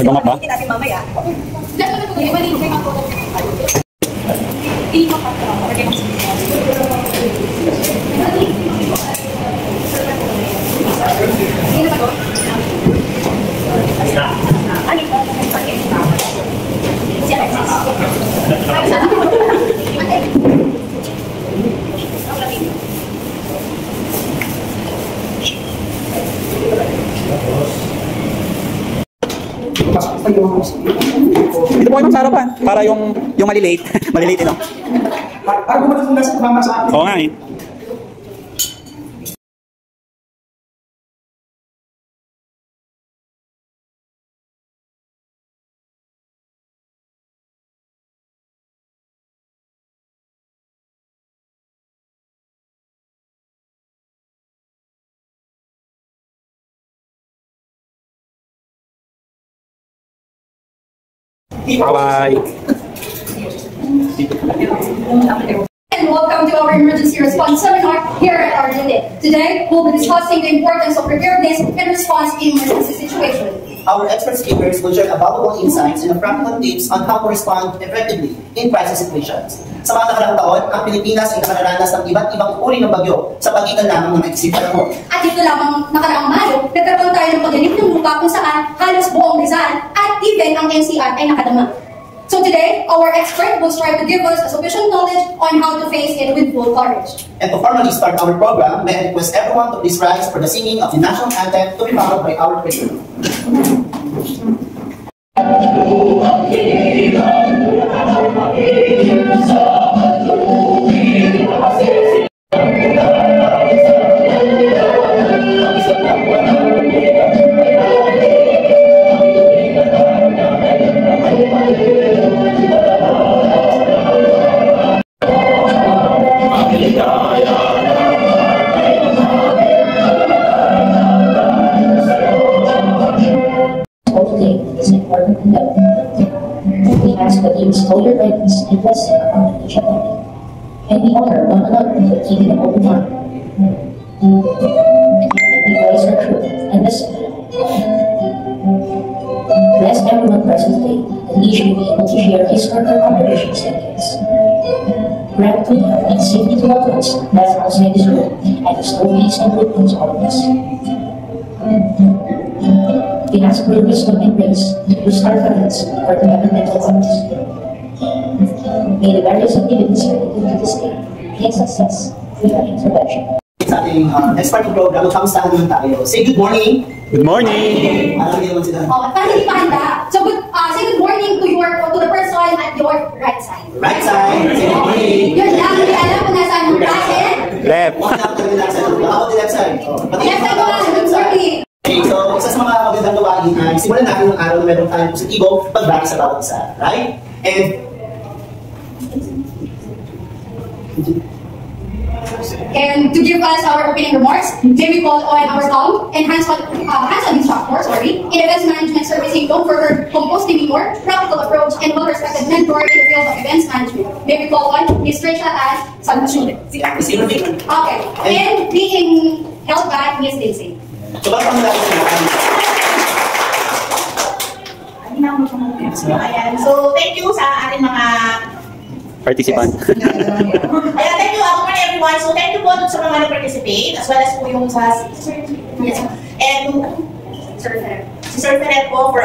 Ito nga ba? Natin mamaya. Dito po kayo sa harapan para yung malilate. Malilate ito. Para gumawa ng nasa mama sa akin. Oo nga eh. Bye-bye. And welcome to our emergency response seminar here at RDT. Today, we'll be discussing the importance of preparedness and response in emergency situations. Our expert speakers will share valuable insights and practical tips on how to respond effectively in crisis situations. Sa mga nakaraang taon, ang Pilipinas ay nakararanas ng iba't ibang uri ng bagyo sa pagitan lamang ng maiksip panahon. At dito lamang nakaraang Mayo, nagkaroon tayo ng pagyanig ng lupa kung saan halos buong Rizal at even ang NCR ay nakadama. So today, our expert will strive to give us a sufficient knowledge on how to face it with full courage. And to formally start our program, may I request everyone to please rise for the singing of the national anthem to be followed by our prayer. We ask that you bestow your guidance and blessing upon each other, and we honor one another for keeping an open heart. We voice our truth and listen. Bless everyone present today, that each may be able to share his or her contributions and gifts. Grant good health and safety to loved ones left outside this room, and bestow peace and good to all of us. We ask for wisdom and grace to boost our talents for the governmental funds. May the various activities related to this day be a success with our intervention. Sa ating next part ng program, magkamustahan naman tayo. Say good morning! Good morning! Alam niyo naman sila. Oh, parang hindi pa handa. So say good morning to the person at your right side. Right side! Say good morning! Yun lang, hindi alam kung nasaan yung klase. Left! Ako the left side. Ako the left side. Left side ko lang, good morning. Okay, so isa sa mga magandang gawain ay simulan natin ng araw na meron tayong positibo pagbati sa bawat isa. Right? And to give us our opening remarks, may we call on our COM and hands-on instructor, in events management servicing known for her composed demeanor, practical approach, and well-respected mentor in the field of events management. May we call on Ms. Trisha as Sanchun. Okay, and being held by Ms. Daisy. So, bakit ang lahat Ayan. So, thank you sa ating mga Participant. Ayan, thank you. Good morning, everyone. So, thank you po sa mga nag-participate, as well as po yung sa and si Sir Ferret po for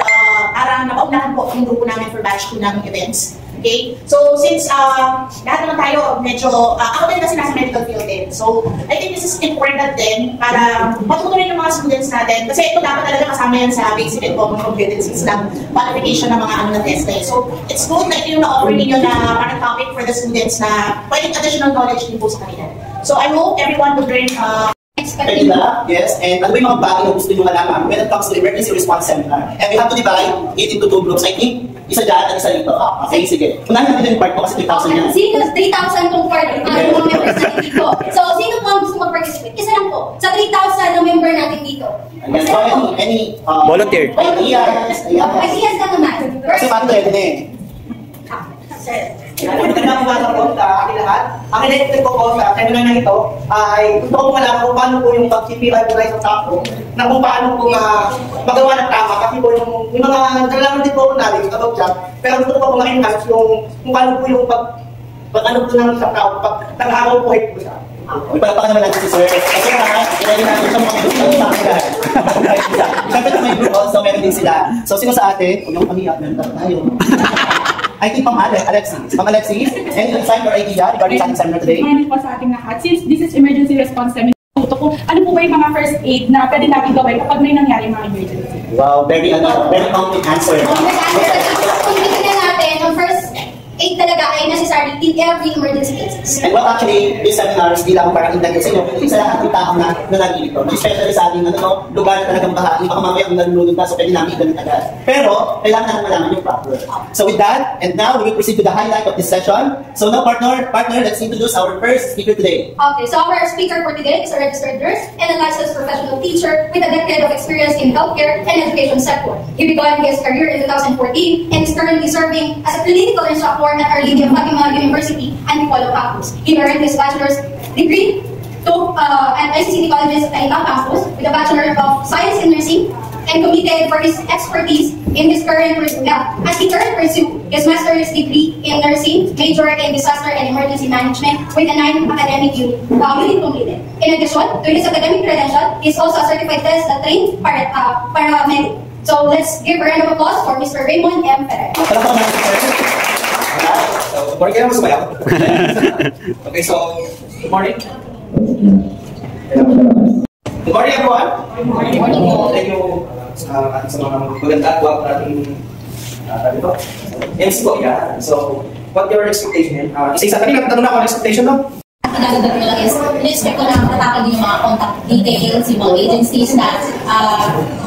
parang napaunahan po yung grupo namin for batch 2 namin events. Okay? So, since lahat naman tayo, medyo, ako din kasi nasa medical field din. So, I think this is important din para matutunan yung mga students natin. Kasi ito dapat talaga kasama yan sa basic and common competencies ng qualification ng mga na test eh. So, it's good na ito yung na-offer ninyo na parang topic for the students na pwedeng additional knowledge din po sa kanila. So, I hope everyone will learn Kanila, yes, and ano ba yung mga bagay na gusto nyo malaman when it comes to emergency response seminar? And we have to divide it into 2 groups. I think, isa dyan at isa dito. Okay, sige. Unahin natin yung part ko kasi 3,000 yan. Sino 3,000 tong part ng mga members natin dito? So, sino po ang gusto mag-participate? Isa lang po. Sa 3,000 na member natin dito. Ayan, so any volunteer. Ideas Ideas na naman. Kasi paano pwede na eh. Magandang umaga po sa ating lahat. Ang electric po sa seminar na ito ay gusto ko malaman kung paano po yung pag-CPI po tayo sa tapo na kung paano po magawa ng tama kasi po yung mga kailangan din po natin about dyan. Pero gusto ko po ma-enhance yung kung paano po yung pag-ano po ng isang tao pag nag-araw po hit po siya. Ipalapakan naman natin si Sir. Kasi nga, ilagay natin sa mga gusto ng mga lahat. Siyempre na may group also, meron din sila. So, sino sa ate? Kung yung pamiyak, meron tayo. I think Ma'am Alexis. Ma'am Alexis, any insight or idea regarding sa ating seminar today? Good morning po sa ating lahat. Since this is emergency response seminar, ko, ano po ba yung mga first aid na pwede natin gawin kapag may nangyari mga emergency? Wow, very complete answer. Kung titignan natin, ang first aid talaga ay necessary in every emergency cases. And well, actually, these seminars, di lang parang indagin sa inyo, kundi sa lahat ng tao na nagilito. Especially sa ating lugar na talagang bahain, baka mamaya kung nalulunod na, so pwede namin ganun agad. Pero, kailangan natin malaman yung proper. So with that, and now we will proceed to the highlight of this session. So now, partner, let's introduce our first speaker today. Okay, so our speaker for today is a registered nurse and a licensed professional teacher with a decade of experience in healthcare and education sector. He began his career in 2014 and is currently serving as a clinical instructor at Our Lady of Fatima University and Polo Campus. He earned his bachelor's degree at ICCT Colleges Ayala Campus with a Bachelor of Science in Nursing and committed for his expertise in his current pursuit as he currently pursues his master's degree in nursing, major in disaster and emergency management with a 9 academic unit completed. In addition to his academic credential, he is also a certified test trained paramedic. So let's give a round of applause for Mr. Raymond M. Ferrer. So, good morning kayo, masumayaw. Okay, so, good morning. Good morning, everyone. Good morning po. Thank you sa mga maganda at wag natin dito. MC po, yeah. So, what your expectation? Isa-isa, kanina tanong na ako ang expectation, no? Ang dadagdag ko lang is, in-expect ko lang matakal din yung mga contact details, yung mga agencies na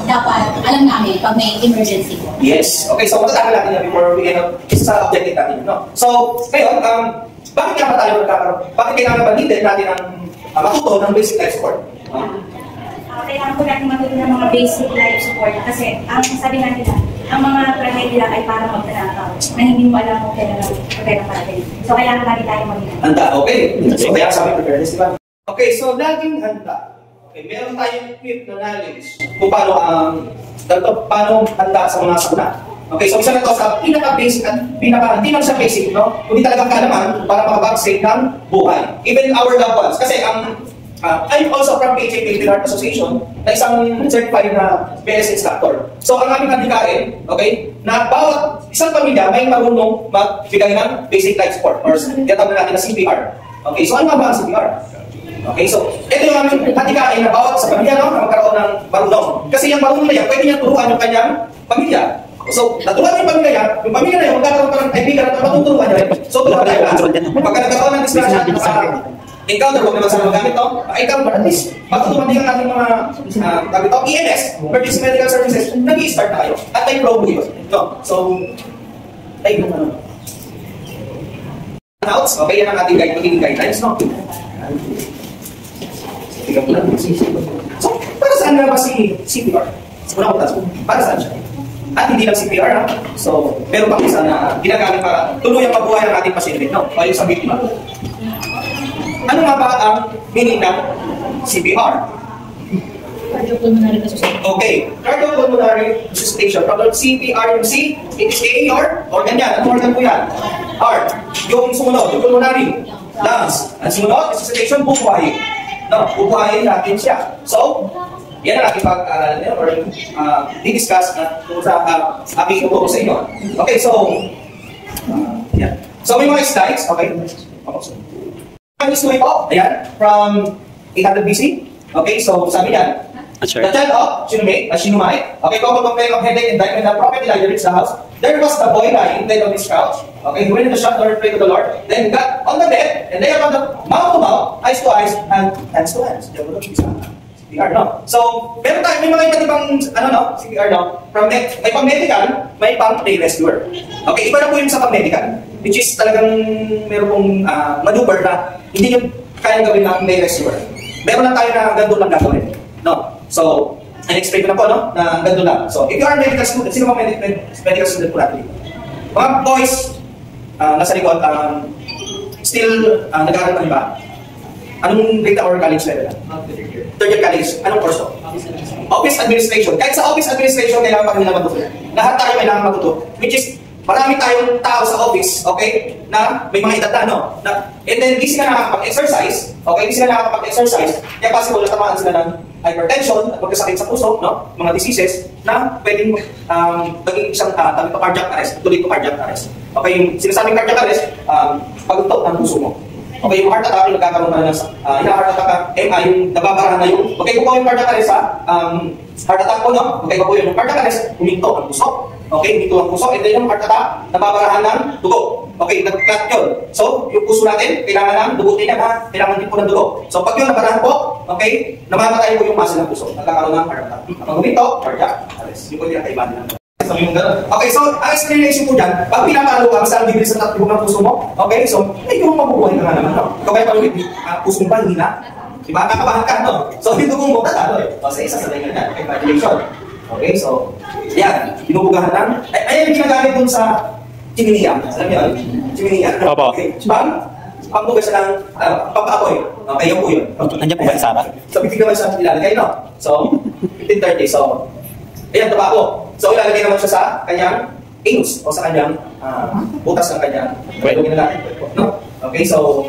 dapat alam namin pag may emergency. Yes. Okay, so matatakal natin yan before we end up sa objective natin, no? So, ngayon, bakit nga ba tayo magkakaroon? Bakit kailangan ba dito natin ang matuto ng basic life support? Kailangan po natin matuto ng mga basic life support kasi ang sabi nga nila, ang mga trahe nila ay para magtanakaw na hindi mo alam kung kailan parating. So kailangan natin tayo mag-handa. Handa, okay. So kaya sabi preparedness, di ba? Okay, so laging handa. Okay, meron tayong equipped na knowledge kung paano handa sa mga sakuna. Okay, so isa na ito sa pinaka-basic at hindi lang siya basic, no? Kundi talagang kaalaman para makapag-save ng buhay. Even our loved ones. Kasi I'm also from PHA Philippine Heart Association na isang certified na BS instructor. So ang aming handikain, okay, na bawat isang pamilya may marunong magbigay ng basic life support or tinatawag natin na CPR. Okay, so ano ba ang CPR? Okay, so ito yung aming handikain na bawat sa pamilya na magkaroon ng marunong. Kasi yung marunong na yan, pwede niya turuan yung kanyang pamilya. So, naturuan yung pamilya na yan, magkakaroon pa ng kaibigan at matuturuan niya rin. So, turuan tayo lahat. Pagka nagkaroon ng discussion, encounter, huwag naman sa mga gamit ito, encounter, at least, matutupan din ang ating mga EMS, Emergency Medical Services, nag-i-start na kayo. At may promo yun. No? So, ay, okay, yan ang ating magiging guidelines, no? So, para saan nga ba si CPR? Una ko taso, para saan siya? At hindi lang CPR, ha? So, meron pang isa na ginagamit para tuluyang mabuhay ang ating pasyente, no? O yung sa biktima. Ano nga ba ang meaning ng CPR? Cardiopulmonary resuscitation. Okay, cardiopulmonary resuscitation. From CPR yung C, it is A, or ganyan. Ang organ po yan? Heart. Yung sumunod, yung pulmonary. Lungs. Ang sumunod, resuscitation, bubuhayin. No, bubuhayin natin siya. So, yan ang ating pag-aaral or di-discuss na kung sa aking uturo sa inyo. Okay, so, yan. So, may mga slides. Okay. History po, ayan, from 800 BC. Okay, so sabi niyan, the child of Shinumai, okay, common complaint of headache and diet when the prophet Elijah reached the house. There was the boy lying dead on his couch. Okay, he went in the shop door and prayed to the Lord. Then he got on the bed and lay upon the mouth to mouth, eyes to eyes, and hands to hands. CPR, no? So, meron tayo, may mga iba't ibang, CPR, no? From may pang-medical, may pang-day rescuer. Okay, iba na po yung sa pang-medical, which is talagang meron pong maneuver na hindi yung kaya gawin ng day rescuer. Meron lang tayo na ganito lang gagawin. No? So, in-explain ko na po, no? Na ganito lang. So, if you are a medical student, sino mga medical student po natin dito? Mga boys, nasa likod, still nag-aaral pa rin ba? Anong grade or college level? Third year college. Anong course to? Office administration. Kahit sa office administration, kailangan pa rin nila matuto. Lahat tayo kailangan matuto. Which is, marami tayong tao sa office, okay, na may mga edad na, and then di sila nakakapag-exercise, okay, di sila nakakapag-exercise, kaya possible natamaan sila ng hypertension at magkasakit sa puso, mga diseases na pwedeng maging isang cardiac arrest, tuloy to cardiac arrest. Okay, yung sinasabing cardiac arrest, pagugtok ng puso mo. Okay, yung heart attack, yung nagkakaroon ka na ng heart attack ka, MI, yung nababarahan na yung, okay, kung po yung cardiac arrest heart attack po, okay, kung po yung cardiac arrest, huminto ang puso. Okay, huminto ang puso, and then yung heart attack, nababarahan ng dugo. Okay, nag-clot yun. So, yung puso natin, kailangan ng dugo din ha, kailangan din po ng dugo. So, pag yun nabarahan po, okay, namamatay po yung muscle ng puso, nagkakaroon ng heart attack. Kapag huminto, cardiac arrest. Yung po yung kaibahan ng okay, so ang explanation po dyan, pag pinapalo ka, saan bibili sa tatibog ng puso mo, okay, so medyo mabubuhay ka nga naman, Ikaw kaya palulit, puso mo ba, hindi na? Diba, kakabahan ka, So, yung dugong mo, tatalo O, sa isa sabay nga yan, okay, congratulations. Okay, so, yan, binubugahan lang. Ayan yung ginagamit dun sa chiminiya. Alam niyo, chiminiya. Okay, pambugas lang, pampapoy. Okay, yun po yun. Nandiyan po ba isa ba? So, bibig naman siya ilalagay, So, 1530, so, ayan, tabako. So, ilalagay naman siya sa kanyang anus o sa kanyang butas ng kanyang Okay, so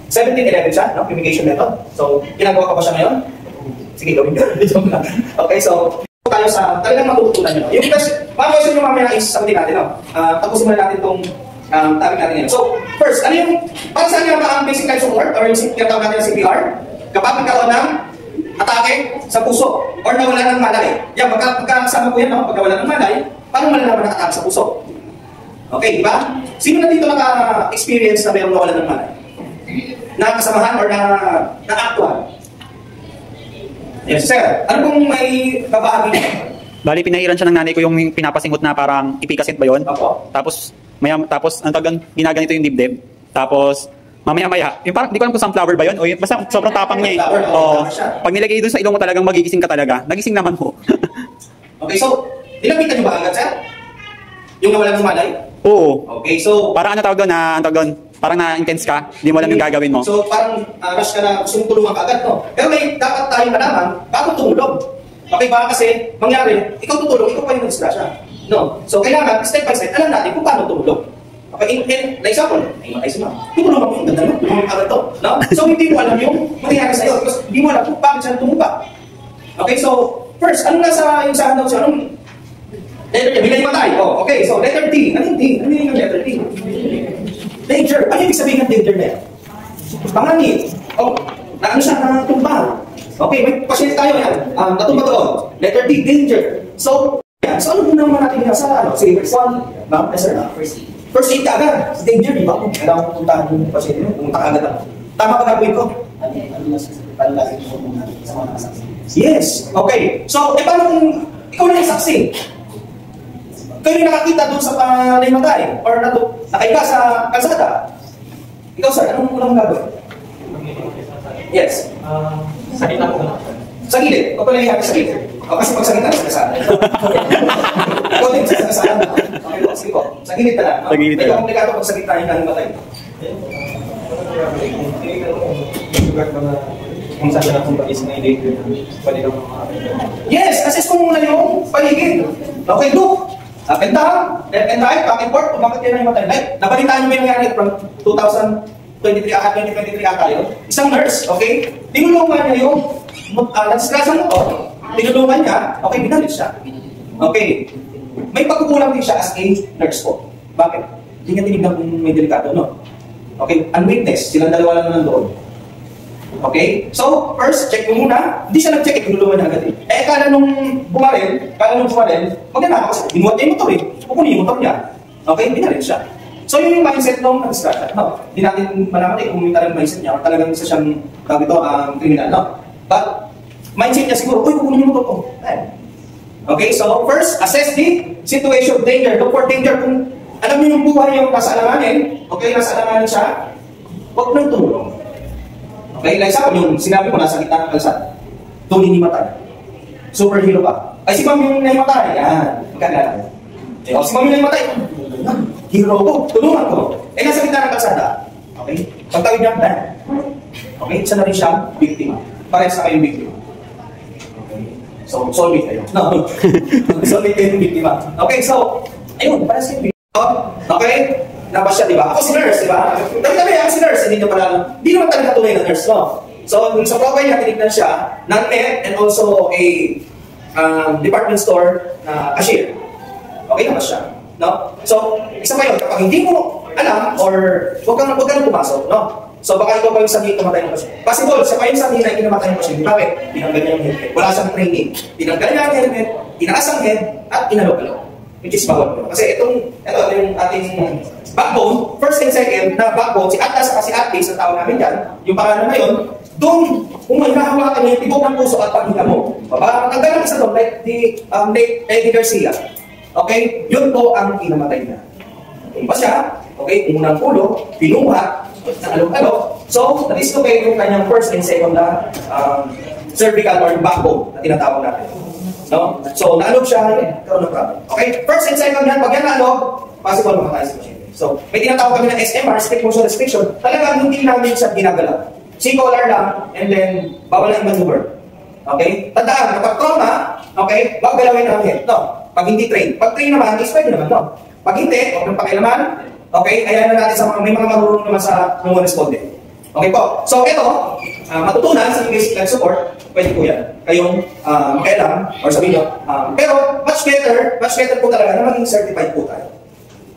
1711 siya, fumigation method. So, ginagawa ko pa siya ngayon? Sige, gawin nyo. Okay, so, tayo sa talagang matututunan nyo. Yung mga question nyo mamaya is sagutin natin. Tapusin muna natin itong topic natin ngayon. So, first, ano yung, para saan yung ang basic life support or yung tinatawag natin ng CPR? Kapag nagkaroon ng atake sa puso or nawala ng malay. Yan, magkakasama po yan, pagkawala ng malay, paano malalaman ng atake sa puso? Okay, di ba? Sino na dito naka-experience na mayroong nawala ng malay? Nakasamahan or na-actual? Yes, sir. Ano kung may babahagi niya? Bali, pinahiran siya ng nanay ko yung pinapasingot na parang ipikasit ba yun? Opo. Tapos ang tagang ginaganito yung dibdib. Tapos, mamaya-maya, yung parang, di ko alam kung sunflower ba yun, o yun, basta sobrang tapang niya pag nilagay doon sa ilong mo talagang magigising ka talaga. Nagising naman po. Okay, so, nilapitan niyo ba agad, sir? Yung nawala ng malay? Oo. Okay, so, parang ano tawag doon, parang na-intense ka, hindi mo alam yung gagawin mo. So, parang rush ka na, gusto mong tulungan ka agad, Pero may dapat tayong malaman, bago tumulong. Okay ba? Kasi, mangyari, ikaw tutulong, ikaw pa yung nag-disgrasya. So, kailangan, step by step, alam natin kung paano tumulong. Okay, like example, ay matay si ma'am. Tutulungan mo yung ganda mo, tulungan ka agad to. So, hindi mo alam yung mangyayari sa'yo, because hindi mo alam kung bakit siya tumumpa. Okay, so, first, anong nasa yung sa handout siya? Anong letter T? Bigay matay. Okay, so, letter T. Anong T? Ano yung letter T? Danger. Ano yung ibig sabihin ng danger na yan? Panganib. Naano siya natumbang. Okay, may pasyente tayo yan. Natumba doon. Letter D, danger. So, yan. So, ano naman natin yan sa, say, first one? Ma'am, yes, sir. First aid ka agad. Danger, di ba? Kailangan ko puntahan yung pasyente mo. Pumunta ka agad ako. Tama ba gagawin ko? Yes. Okay. So, paano kung ikaw na yung saksi? Kayo yung nakakita doon sa panaymatay or nakaiba sa kalsada. Ikaw, sir, anong unang gagawin? Yes. Sa gilid po. Sa gilid? O pala yung sa gilid? Kasi pag sa gilid, sa kasada. Ikaw din, sa kasada. Okay po, sige po. Sa gilid ka lang. Medyo komplikado pag sa gilid tayo ng matay. Kung saan siya nakumpagis na i-date pwede lang Yes, assess mo muna yung paligid. Okay, look. Up and down, left and right, back and forth, bakit yan ang matay? Like, nabalitaan nyo ba yung nangyari from 2023 ata yun? Isang nurse, okay? Tinulungan niya yung nagsikasan mo, tinulungan niya, okay, binalit siya. Okay, may pagkukulang din siya as a nurse po. Bakit? Hindi niya tinignan kung may delikado, no? Okay, unwitness, silang dalawa lang nandoon. Okay? So, first, check mo muna. Hindi siya nag-check, tinulungan na agad eh. Kala nung bumaril, maganda kasi binuhat niya yung motor eh. Pupunin yung motor niya. Okay? Binalit siya. So, yun yung mindset nung nag-start. Hindi natin malaman kung yung talagang mindset niya or talagang isa siyang criminal, But, mindset niya siguro, pupunin yung motor ko. Okay? So, first, assess the situation, danger. Look for danger. Kung alam niyo yung buhay yung nasa alanganin, okay, nasa alanganin siya, huwag nang tumulong. Okay, like sa yung sinabi ko nasa gitna ng kalsada. Doon hindi matay. Superhero pa. Ay si ma'am yung naimatay. Yan. Magkakala. Si ma'am yung naimatay. hero ko, tulungan ko. Eh, nasa gitna ng kalsada. Okay? Pagtawid niya, bang. Okay? Isa na rin siya, biktima. Parehas na kayong biktima. Okay? So, soulmate kayo. No. Soulmate kayo yung biktima. Okay, so, ayun, parehas kayong biktima. Okay? Nabas siya, di ba? Ako si nurse, di ba? Dami-dami ako si nurse, hindi nyo pala, hindi naman talaga tunay na nurse, no? So, sa profile niya, tinignan siya, non-med, and also a department store na cashier. Okay naman siya, no? So, isa pa yun, kapag hindi mo alam, or huwag kang pumasok, no? So, baka ikaw pa yung sabihin kamatay ng pasyente. Possible, siya pa yung sabihin na kinamatay ng pasyente. Bakit? Tinanggal niya yung helmet. Wala siyang training. Tinanggal niya yung helmet, tinaas ang head, at inalog-alog. Which is bawal ko. Kasi ito yung ating backbone, first and second na backbone, si Atlas at si Atlas, ang tawag namin dyan, yung pangalan na yun, doon, kung may nahawakan niya yung tibok ng puso at paghinga mo. Matanggal ng isa doon, like Eddie Garcia. Okay? Yun po ang kinamatay niya. Tumba siya, okay, unang ulo, pinuha, nalog-alog. So, na-dislocate yung kanyang first and second na cervical or backbone na tinatawag natin. No? So, naalog siya, karoon ng problem. Okay? First and second yan, pag yan naalog, possible makatay sa pasyente. So, may tinatawag kami na SMR, Strict Motion Restriction, talagang hindi namin siya ginagalaw. C-collar lang, and then, bawal na yung maneuver. Okay? Tandaan, kapag trauma, okay, wag galawin ang head. No? Pag hindi train. Pag train naman, is pwede naman, no? Pag hindi, huwag ng pakialaman, okay, ayan na natin sa mga, may mga marunong naman sa mga respondent. Okay po. So, ito, matutunan sa basic life support, pwede po yan. Kayong makialam, or sabihin nyo. Pero, much better po talaga na maging certified po tayo.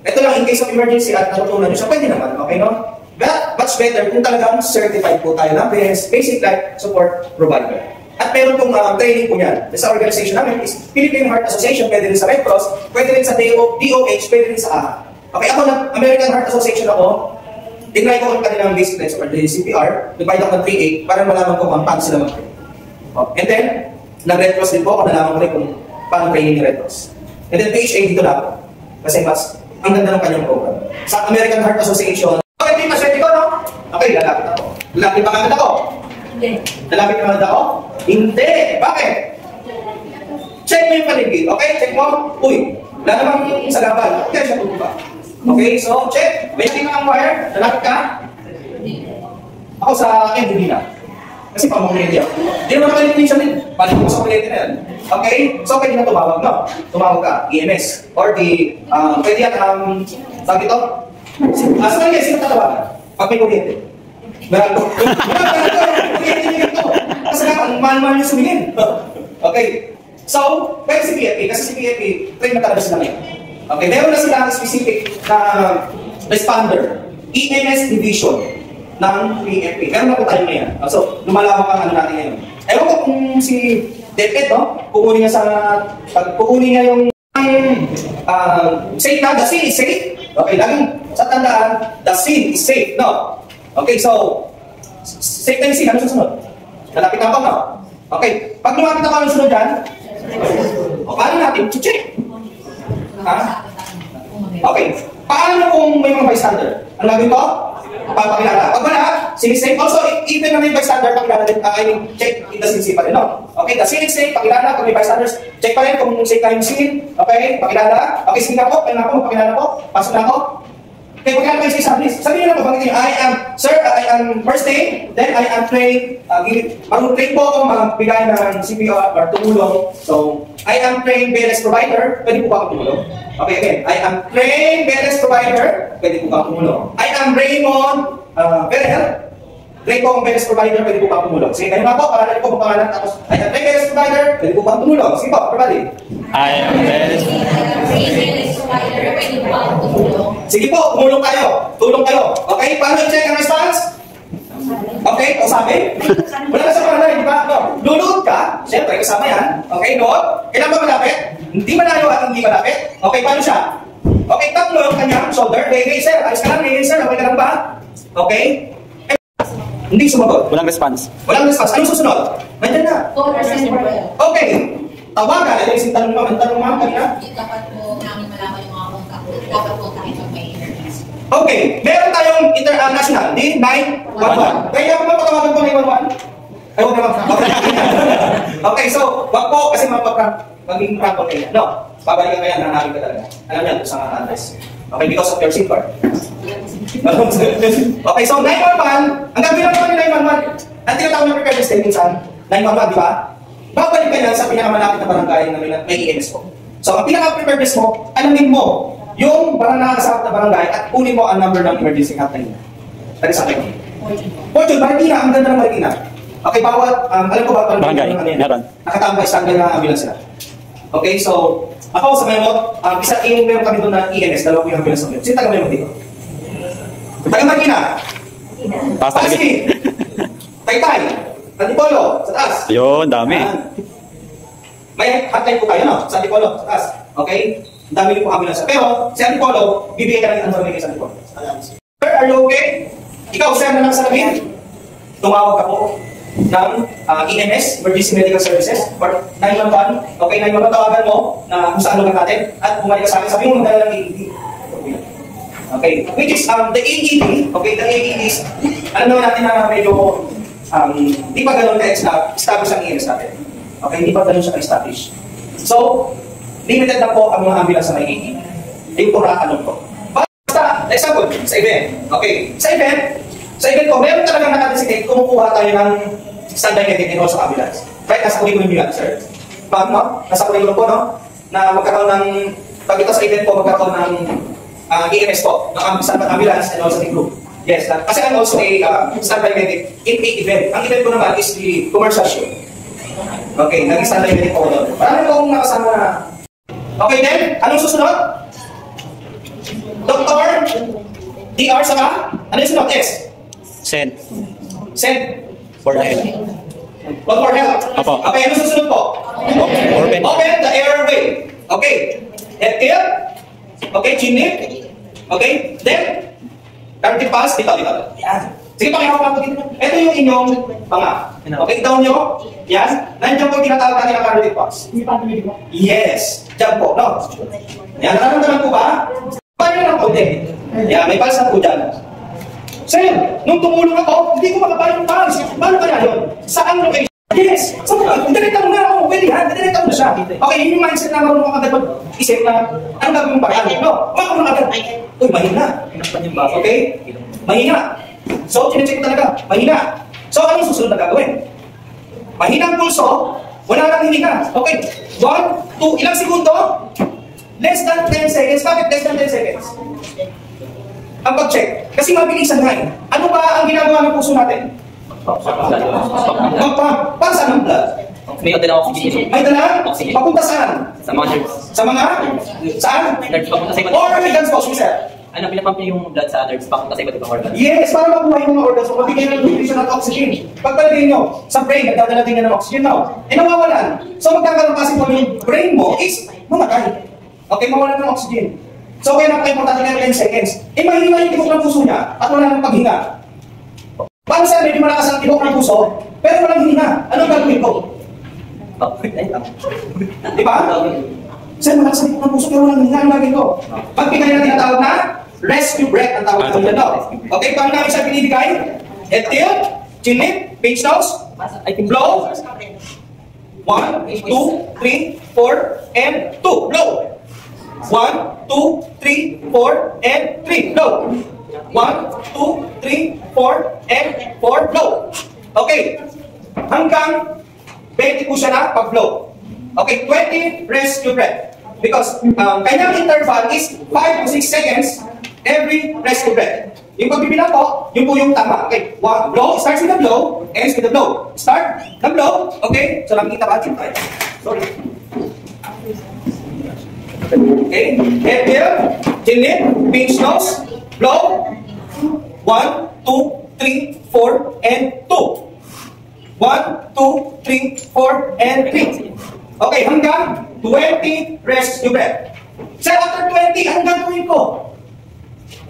Ito lang, in case of emergency at natutunan nyo siya, pwede naman, okay, no? But, much better kung talagang certified po tayo na basic life support provider. At meron pong training po yan. Sa organization namin is Philippine Heart Association, pwede rin sa Red Cross, pwede rin sa DOH, pwede rin sa AHA. Okay, ako na American Heart Association ako, tinry ko ang kanilang basic life support, the CPR, divide ako ng 3-8 para malaman ko kung paano sila mag-train. And then, nag-Red Cross din po, ako nalaman ko rin kung paano training ni Red Cross. And then PHA dito lang ako. Kasi mas, ang ganda ng kanyang program. Sa American Heart Association, okay, di masyente ko, no? Okay, lalapit ako. Lalapit pa kagad ako. Hindi. Lalapit pa kagad ako? Hindi. Bakit? Check mo yung paligid. Okay, check mo. Uy, wala namang sa laban. Okay, siya tutupa. Okay, so check. May nakita kang wire. Lalapit ka. Ako sa MDB na. Kasi pamakuliti ako. Hindi naman nakalimitation din. Balik mo sa kuliti na yan. Okay? So, pwede na tumawag, no? Tumawag ka, EMS. Or the, pwede yan, sabi ito? Sa kanila, sino tatawagan? Pag may kuliti. Meron ko. Kasi nga, mahal-mahal yung sumingin. Okay? So, pwede si PFP, kasi si PFP, train na talaga sila ngayon. Okay? Meron na sila specific na responder. EMS division ng PFP. Meron na po tayo ngayon. So, lumalawak ang ano natin ngayon. Ewan ko kung si DepEd, no? Pukunin niya yung safe na, the scene is safe. Okay, laging sa tandaan, the scene is safe, no? Okay, so, safe na yung scene, ano susunod? Lalapit ako, no? Okay, pag lumapit ako, ano sunod dyan? O, paano natin? Check! Ha? Okay, paano kung may mga bystander? Ano gagawin ko? Papakilala. Pag wala, sinisave. Also, even na may bystander, pakilala din, I mean, check in the scene pa rin, no? Okay, the scene is safe, pakilala. Kung may bystanders, check pa rin kung safe na yung scene. Okay, pakilala. Okay, sige na po, pakilala po. Pasok na ako. Okay, pakilala kayo sa isa, please. Sabihin na po, bangitin nyo, sir, I am first aid, then I am trained, marunong-train po ako magbigay ng CPR or tumulong. So, I am trained BLS provider, pwede po ba ako tumulong? Okay, again, I am trained BLS provider, pwede po ba ako tumulong? I am Raymond Berhel, trained po akong BLS provider, pwede po ba ako tumulong? Sige, kayo nga po, pangalan ko po pangalan, tapos I am trained BLS provider, pwede po ba ako tumulong? Sige po, everybody. I am BLS provider, pwede po ba ako tumulong? Sige po, tumulong kayo. Tulong kayo. Okay, paano i-check ang response? Okay, kasabi? Wala na sa pangalan, di ba? No. Lulunod ka, siyempre, kasama yan. Okay, nood. Kailan ba malapit? Hindi malayo at hindi malapit. Okay, paano siya? Okay, tatlo yung kanyang shoulder. Hey, sir, ayos ka lang, sir. Okay ka lang ba? Okay? Hindi sumagot. Walang response. Walang response. Anong susunod? Nandiyan na. Okay. Tawagan. Ito yung tanong ma'am. Ang tanong ma'am kanina? Dapat po namin malaman yung mga kontak. Dapat po tayo pag may emergency. Okay. Meron tayong international. Di 911. Kaya mo ba patawagan po 911? Ay, huwag naman. Okay, so, wag po kasi maging prank po kayo. No. Babalikan kaya, nananarin ka talaga. Alam niya, kung saan ka address. Okay, because of your SIM card. Okay, so 911, ang gagawin naman ni 911, ang tinatawag na preparedness day minsan, 911, di ba? Babalik ka yan sa pinakamalapit na barangay na may EMS mo. So, ang pinaka-preparedness mo, alamin mo yung nakakasakot na barangay at kunin mo ang number ng emergency hotline. That is akin. Fortune, Marikina, ang ganda ng Marikina. Okay, bawat, alam ko ba, barangay, meron. nakatambay sa hanggang na ambulance sila. Okay, so, ako sa Memo, yung meron kami doon na EMS, dalawa yung ambulance namin. Sino taga Memo dito? Taga Marikina. Pasig. Taytay. Antipolo, sa taas. Yun, dami. May hotline po kayo, no? Sa Antipolo, sa taas. Okay? Ang dami rin po ambulance. Pero, si Antipolo, bibigyan ka ng ano sa Antipolo. Sir, are you okay? Ikaw, sir, na lang sa lamin. Tumawag ka po ng EMS, Emergency Medical Services, or 911. Okay, 911, tawagan mo na kung saan lugar natin at bumalik ka sa akin. Sabi mo, magdala ng AED. Okay, which is the AED, okay, the AED is, alam naman natin na medyo, di pa ganun ka-establish ang EMS natin. Okay, hindi pa ganun siya ka-establish. So, limited na po ang mga ambulance sa may AED. Yung pura alam ko. Basta, example, sa event. Okay, sa event ko, meron talagang nakadesignate, kumukuha tayo ng standby medic and also ambulance. Right, nasa curriculum nyo yan, sir. Pag, no? Nasa curriculum po, no? Na magkaroon ng, pag ito sa event ko, magkaroon ng EMS po, ng ambulance and also the group. Yes, kasi I'm also a standby medic in a event. Ang event ko naman is the commercial show. Okay, naging standby medic po doon. Marami po akong nakasama na. Okay, then, anong susunod? Doktor, DR saka, ano yung sunod? S? Send. For the health. For health. Apo. Okay, ano susunod po? Open the airway. Okay. Healthcare. Okay, chinip. Okay, then, cardiac pulse, dito. Yan. Sige, pakihawak po dito. Ito yung inyong panga. Okay, down nyo. Yan. Nandiyan po yung tinatawag natin ang cardiac pulse. Yes. Diyan po, no? Yan, nararamdaman po ba? Paano lang po din? Yan, may pulse na po dyan. Sir, nung tumulong ako, hindi ko makapain yung pulse. Paano kaya yun? Saan location? Yes! So, direkta mo na ako. Pwede ha? Direkta mo na siya. Okay, yun yung mindset na marunong agad mag-isip na ano gagawin yung paraan? No, marunong agad. Uy, mahina. Okay? Mahina. So, chinecheck ko talaga. Mahina. So, anong susunod na gagawin? Mahina ang pulso, wala nang hininga. Okay, 1, 2, ilang segundo? Less than 10 seconds. Bakit less than 10 seconds? Ang pag-check. Kasi mabilisan nga eh. Ano ba ang ginagawa ng puso natin? Para saan ang blood? May dala oxygen. May dala? Oxygen. Papunta saan? Sa mga nerves. Sa mga? Saan? Nerves papunta sa iba't Or organs po, sir? Ano, pinapump yung blood sa nerves papunta sa iba't ibang organs. Yes, para mabuhay yung mga organs mo, magbigay ng nutrition at oxygen. Pagpalagay nyo, sa brain, nagdadala din yan ng oxygen now. Eh, nawawalan. So, magkakaroon kasi po yung brain mo is mamatay. Okay, mawalan ng oxygen. So, kaya napaka-importante nga 10 seconds. Eh, mahina yung tibok ng puso niya at wala nang paghinga. Paano sir, medyo malakas ang tibok ng puso, pero walang hininga. Anong gagawin ko? Di ba? Sir, malakas ang tibok ng puso, pero walang hininga. Anong gagawin ko? Pagbigay na tinatawag na rescue breath ang tawag natin dito. Okay, paano namin siya binibigay? Etil, chinip, pinch nose, blow. 1, 2, 3, 4, and 2. Blow. 1, 2, 3, 4, and 3. Blow. 1, 2, 3, 4, and 4. Blow. Okay. Hanggang 20 po siya na pag-blow. Okay, 20 rescue breath. Because kanyang interval is 5 to 6 seconds every rescue breath. Yung pagbibilang po, yun po yung tama. Okay, blow, starts with the blow, ends with the blow. Start the blow. Okay, so nakikita ba? Sorry. Okay, head here, chin lip, pinch nose, blow. 1, 2, 3, 4, and 2. 1, 2, 3, 4, and 3. Okay, hanggang 20 rescue breath. Sir, after 20, anong gagawin ko?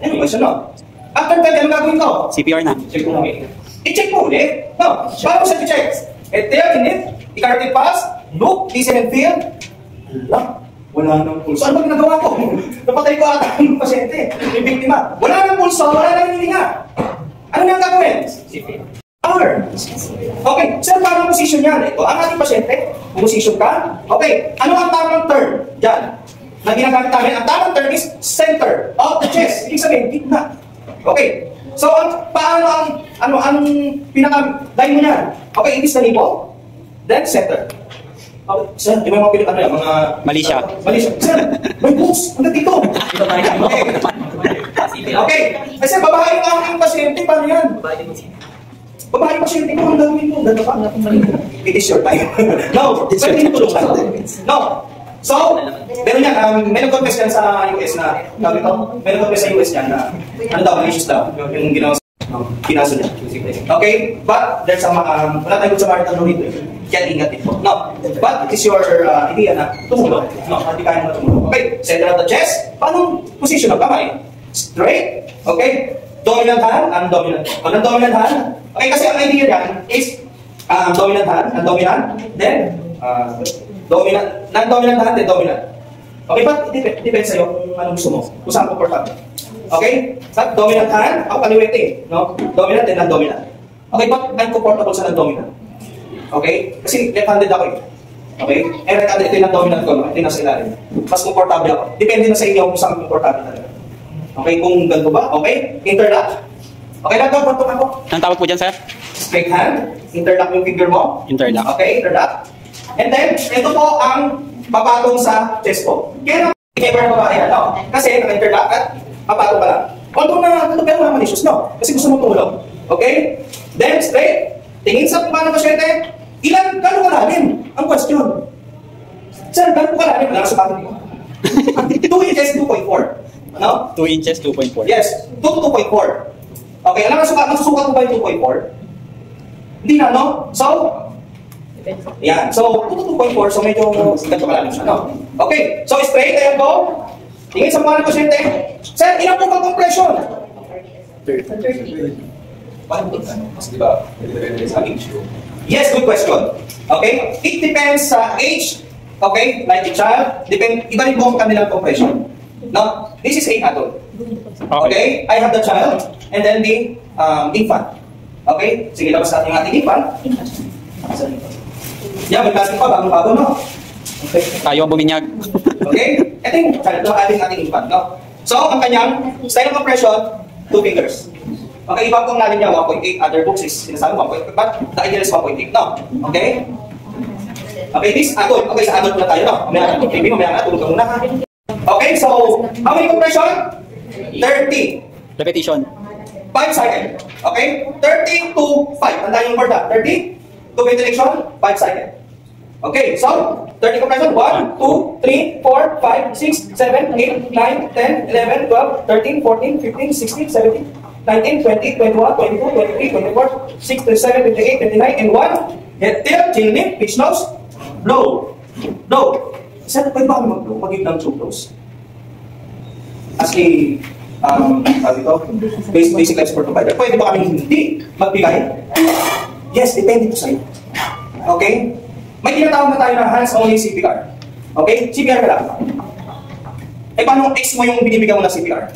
Ano ba siya, no? After 20, anong gagawin ko? CPR na. Check mo ulit. I-check mo ulit. No, paano siya i-check? Head there, chin lip, i-cardiac pulse, look, listen and feel. Wala nang pulso. Ano ba ginagawa ko? Napatay ko ata yung pasyente, yung biktima. Wala nang pulso, wala nang hininga. Ano nang gagawin? Power. Okay, sir, paano position yan? Ito, ang ating pasyente, position ka. Okay, ano ang tamang turn? Diyan. na ginagamit namin, ang tamang term is center of the chest. Ibig sabihin, gitna. Okay. So, paano ang pinaka-line mo niyan? Okay, it is the nipple, then center. Okay, sir, di ba yung mga mga... Mali siya. Mali siya. Sir, may books. Hanggang dito. Okay. Okay. Kasi babae yung aking pasyente, paano yan? Babae yung pasyente ko, ang gawin mo. Ganda pa. It is your time. No, pwede yung tulungan. No. So, meron yan, may nag-confess yan sa US na, may nag-confess sa US yan na, ano daw, malicious daw, yung ginawa sa kinaso niya. Okay? But, there's some, wala tayong good Samaritan no dito. Kaya ingat dito. No. But, it is your idea na tumulong. No, hindi kaya mo tumulong. Okay? Center of the chest. Paano position ng kamay? Straight. Okay? Dominant hand, undominant. Non-dominant hand. Okay, kasi ang idea yan is, dominant hand, undominant, then, dominant, non-dominant hand, then dominant. Okay, but depende sa'yo kung anong gusto mo, kung saan comfortable. Okay? Sa dominant hand, ako kaliwete, no? Dominant and non-dominant. Okay, but I'm comfortable sa non-dominant. Okay? Kasi left-handed ako eh. Okay? Eh, right-handed, ito yung non-dominant ko, no? Ito yung nasa ilalim. Mas comfortable ako. Depende na sa inyo kung saan comfortable talaga. Okay, kung ganito ba? Okay? Interlock. Okay, lang daw, ako. Anong tawag po dyan, sir? Straight hand. Interlock yung finger mo. Interlock. Okay, interlock. And then, ito po ang papatong sa chest po. Kaya naman, never babae yan, no? Kasi naka-interlock at papatong ka lang. Although na, ito pero mga malicious, no? Kasi gusto mo tumulong. Okay? Then, straight. Tingin sa kumana pasyente. Gano'ng kalalim? Ang question. Sir, gano'ng kalalim? Wala sa bakit mo. 2 inches, 2.4. No? 2 inches, 2.4. Yes, 2 to 2.4. Okay, alam mo nasusukat mo ba yung 2.4? Hindi na, no? So, yan. So, 2 to 2.4, so medyo ganito kalalim siya, no? Okay, so straight, ayan po. Tingin sa mga pasyente. Sir, ilan po bang compression? 30. Paano ba? Mas di ba? Yes, good question. Okay, it depends sa age. Okay, like a child, iba rin po ang kanilang compression. No, this is a adult. Okay, I have the child and then the infant. Okay, sige, labas natin yung ating infant. Yeah, may plastic pa, bagong-bago, no? Okay. Tayo ang buminyag. Okay, ito yung child, no? Ating infant, no? So, ang kanyang style of compression, 2 fingers. Okay, ibang kong natin niya, 1.8. Other books is sinasabi 1.8, but the ideal is 1.8, no? Okay? Okay, this adult. Okay, sa adult na tayo, no? Maybe mamaya na, tulog ka muna, ha? Okay, so, how many compression? 30. Repetition. 5 cycle. Okay? 30 to 5. Tandaan yung word na. 30 to ventilation, 5 cycle. Okay, so, 30 compression. 1, 2, 3, 4, 5, 6, 7, 8, 9, 10, 11, 12, 13, 14, 15, 16, 17, 19, 20, 21, 22, 23, 24, 6, 27, 28, 29, and 1. Head tilt, chin lift, pitch nose, blow. Blow. Sir, pwede ba kami mag-give ng 2 blows? As a, basic life support provider, pwede ba kami hindi magbigay? Yes, depende po sa'yo. Okay? May tinatawag na tayo na hands-only CPR. Okay? CPR ka lang. Eh, paano X mo yung binibigyan mo na CPR?